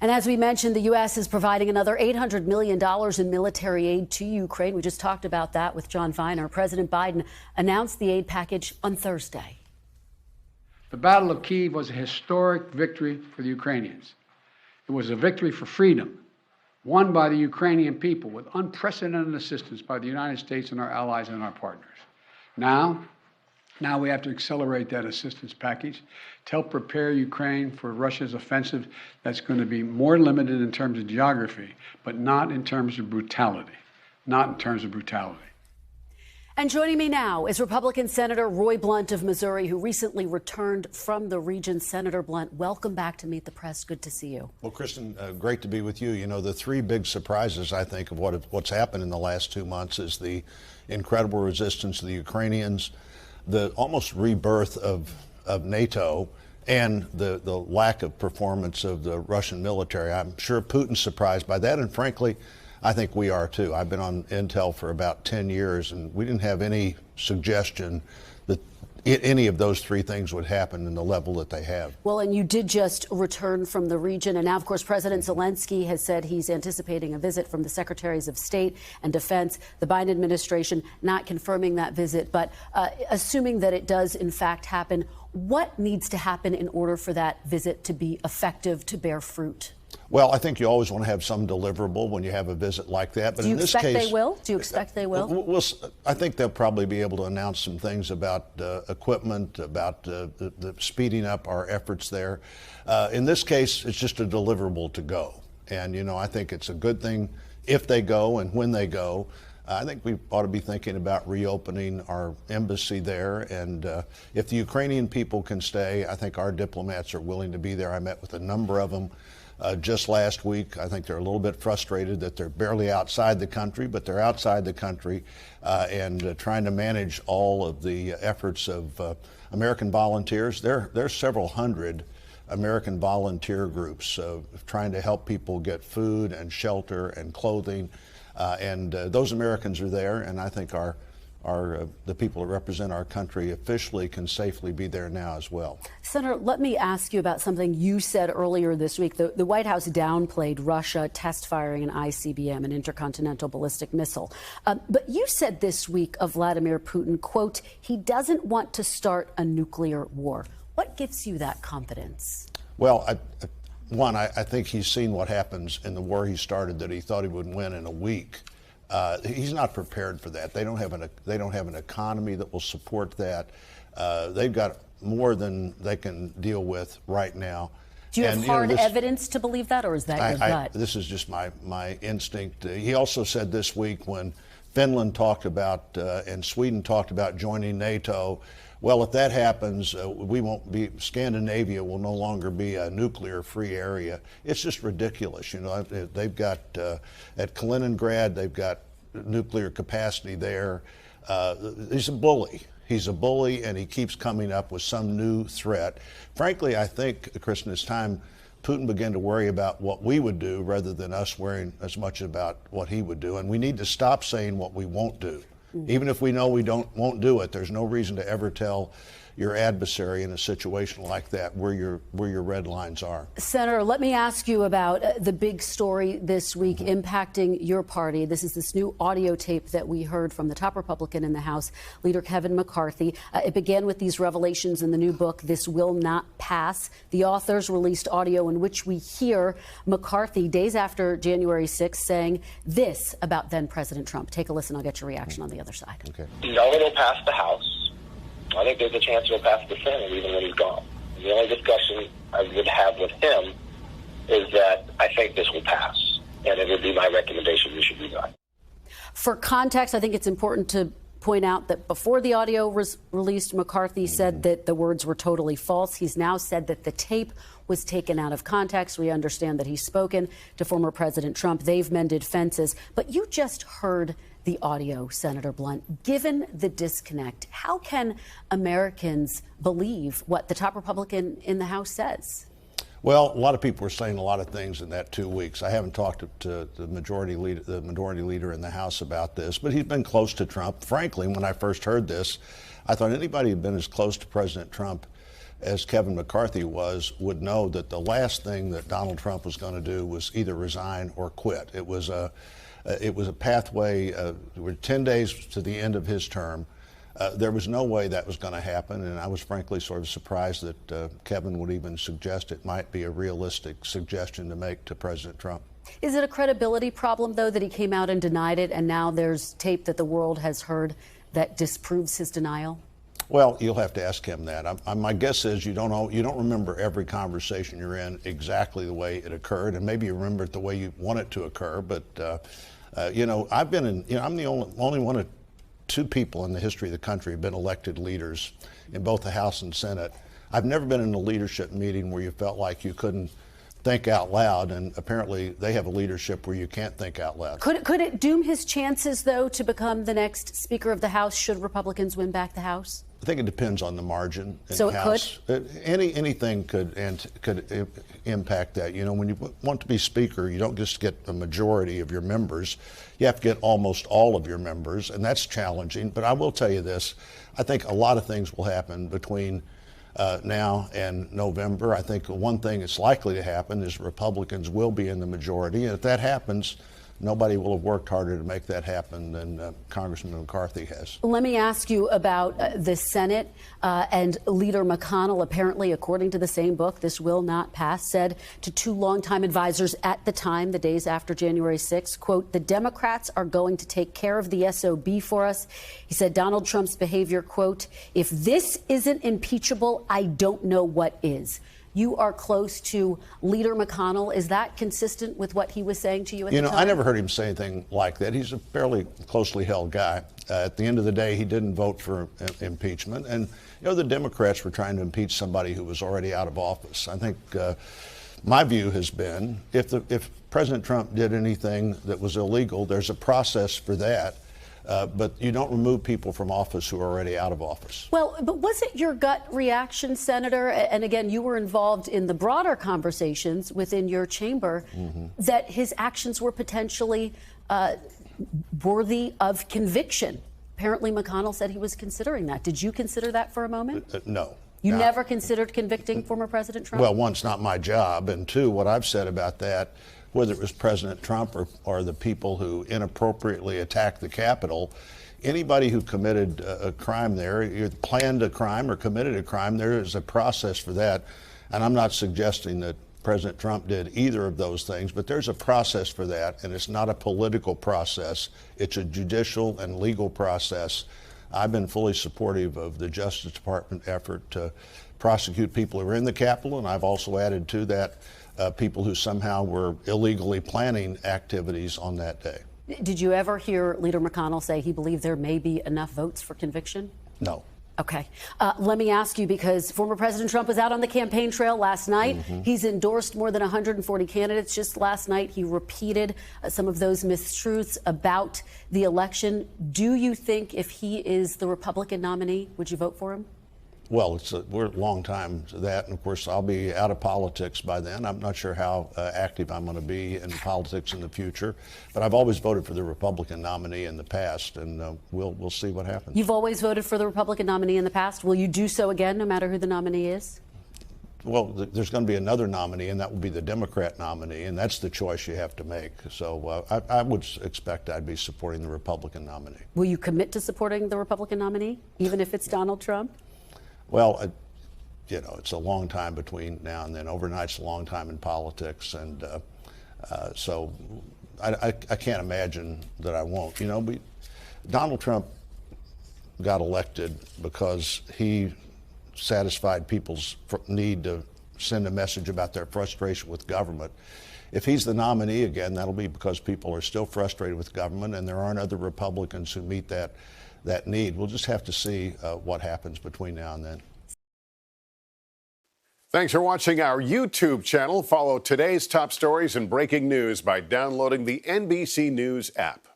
And as we mentioned, the U.S. is providing another $800 million in military aid to Ukraine. We just talked about that with John Viner. President Biden announced the aid package on Thursday. The Battle of Kyiv was a historic victory for the Ukrainians. It was a victory for freedom, won by the Ukrainian people with unprecedented assistance by the United States and our allies and our partners. Now we have to accelerate that assistance package to help prepare Ukraine for Russia's offensive that's going to be more limited in terms of geography, but not in terms of brutality. Not in terms of brutality. And joining me now is Republican Senator Roy Blunt of Missouri, who recently returned from the region. Senator Blunt, welcome back to Meet the Press. Good to see you. Well, Kristen, great to be with you. You know, the three big surprises, I think, of what's happened in the last 2 months is the incredible resistance of the Ukrainians, the almost rebirth of NATO, and the lack of performance of the Russian military. I'm sure Putin's surprised by that, and frankly, I think we are too. I've been on Intel for about 10 years, and we didn't have any suggestion that any of those three things would happen in the level that they have. Well, and you did just return from the region, and now, of course, President Zelensky has said he's anticipating a visit from the Secretaries of State and Defense. The Biden administration not confirming that visit, but assuming that it does, in fact, happen, what needs to happen in order for that visit to be effective, to bear fruit? Well, I think you always want to have some deliverable when you have a visit like that. But in this case, Do you expect they will? I think they'll probably be able to announce some things about equipment, about the speeding up our efforts there. In this case, it's just a deliverable to go. And, you know, I think it's a good thing if they go and when they go. I think we ought to be thinking about reopening our embassy there. And if the Ukrainian people can stay, I think our diplomats are willing to be there. I met with a number of them just last week. I think they're a little bit frustrated that they're barely outside the country, but they're outside the country and trying to manage all of the efforts of American volunteers. There's several hundred American volunteer groups trying to help people get food and shelter and clothing. And those Americans are there, and I think the people that represent our country officially can safely be there now as well. Senator, let me ask you about something you said earlier this week. The White House downplayed Russia test firing an ICBM, an intercontinental ballistic missile. But you said this week of Vladimir Putin, quote, he doesn't want to start a nuclear war. What gives you that confidence? Well, I think he's seen what happens in the war he started that he thought he would win in a week. He's not prepared for that. They don't have an economy that will support that. They've got more than they can deal with right now. Do you have hard evidence to believe that, or is that your gut? This is just my instinct. He also said this week when Finland talked about and Sweden talked about joining NATO, well, if that happens, Scandinavia will no longer be a nuclear-free area. It's just ridiculous. You know, they've got, at Kaliningrad, they've got nuclear capacity there. He's a bully. He's a bully, and he keeps coming up with some new threat. Frankly, I think, Kristen, it's time Putin began to worry about what we would do rather than us worrying as much about what he would do. And we need to stop saying what we won't do. Even if we know we won't do it, there's no reason to ever tell your adversary in a situation like that where your red lines are. Senator, let me ask you about the big story this week impacting your party. This is this new audio tape that we heard from the top Republican in the House, Leader Kevin McCarthy. It began with these revelations in the new book, This Will Not Pass. The authors released audio in which we hear McCarthy days after January 6th saying this about then President Trump. Take a listen. I'll get your reaction on the other side. Okay. No, it'll pass the House. I think there's a chance it'll pass the Senate even when he's gone. The only discussion I would have with him is that I think this will pass, and it would be my recommendation we should do that. For context, I think it's important to point out that before the audio was released, McCarthy said that the words were totally false. He's now said that the tape was taken out of context. We understand that he's spoken to former President Trump. They've mended fences. But you just heard the audio, Senator Blunt. Given the disconnect, how can Americans believe what the top Republican in the House says? Well, a lot of people were saying a lot of things in that 2 weeks. I haven't talked to the majority leader in the House about this, but he's been close to Trump. Frankly, when I first heard this, I thought anybody who'd been as close to President Trump as Kevin McCarthy was, would know that the last thing that Donald Trump was going to do was either resign or quit. It was a pathway. We're 10 days to the end of his term. There was no way that was going to happen, and I was frankly sort of surprised that Kevin would even suggest it might be a realistic suggestion to make to President Trump. Is it a credibility problem, though, that he came out and denied it, and now there's tape that the world has heard that disproves his denial? Well, you'll have to ask him that. My guess is you don't remember every conversation you're in exactly the way it occurred, and maybe you remember it the way you want it to occur. But I've been in. I'm the only one of two people in the history of the country who have been elected leaders in both the House and Senate. I've never been in a leadership meeting where you felt like you couldn't think out loud, and apparently they have a leadership where you can't think out loud. Could it doom his chances, though, to become the next Speaker of the House should Republicans win back the House? I think it depends on the margin. So it House. Anything could impact that. You know, when you want to be Speaker, you don't just get a majority of your members. You have to get almost all of your members, and that's challenging. But I will tell you this. I think a lot of things will happen between now and November. I think one thing that's likely to happen is Republicans will be in the majority. And if that happens, nobody will have worked harder to make that happen than Congressman McCarthy has. Let me ask you about the Senate and Leader McConnell. Apparently, according to the same book, this will not pass, said to two longtime advisors at the time, the days after January 6th, quote, "The Democrats are going to take care of the SOB for us." He said Donald Trump's behavior, quote, "If this isn't impeachable, I don't know what is." You are close to Leader McConnell. Is that consistent with what he was saying to you at the time? I never heard him say anything like that. He's a fairly closely held guy. At the end of the day, he didn't vote for impeachment. And, the Democrats were trying to impeach somebody who was already out of office. I think my view has been if President Trump did anything that was illegal, there's a process for that. But you don't remove people from office who are already out of office. Well, but was it your gut reaction, Senator, and again, you were involved in the broader conversations within your chamber, that his actions were potentially worthy of conviction? Apparently, McConnell said he was considering that. Did you consider that for a moment? No. You never considered convicting former President Trump? Well, one, it's not my job, and two, what I've said about that, whether it was President Trump or the people who inappropriately attacked the Capitol, anybody who committed a crime there, either planned a crime or committed a crime, there is a process for that. And I'm not suggesting that President Trump did either of those things, but there's a process for that, and it's not a political process. It's a judicial and legal process. I've been fully supportive of the Justice Department effort to prosecute people who are in the Capitol, and I've also added to that people who somehow were illegally planning activities on that day. Did you ever hear Leader McConnell say he believed there may be enough votes for conviction? No. Okay. Let me ask you, because former President Trump was out on the campaign trail last night. He's endorsed more than 140 candidates. Just last night, he repeated some of those mistruths about the election. Do you think if he is the Republican nominee, would you vote for him? Well, we're a long time to that, and of course, I'll be out of politics by then. I'm not sure how active I'm going to be in politics in the future, but I've always voted for the Republican nominee in the past, and we'll see what happens. You've always voted for the Republican nominee in the past. Will you do so again, no matter who the nominee is? Well, there's going to be another nominee, and that will be the Democrat nominee, and that's the choice you have to make. So I would expect I'd be supporting the Republican nominee. Will you commit to supporting the Republican nominee, even if it's Donald Trump? Well, it's a long time between now and then. Overnight's a long time in politics, and so I can't imagine that I won't. Donald Trump got elected because he satisfied people's need to send a message about their frustration with government. If he's the nominee again, that'll be because people are still frustrated with government, and there aren't other Republicans who meet that need. We'll just have to see what happens between now and then. Thanks for watching our YouTube channel. Follow today's top stories and breaking news by downloading the NBC News app.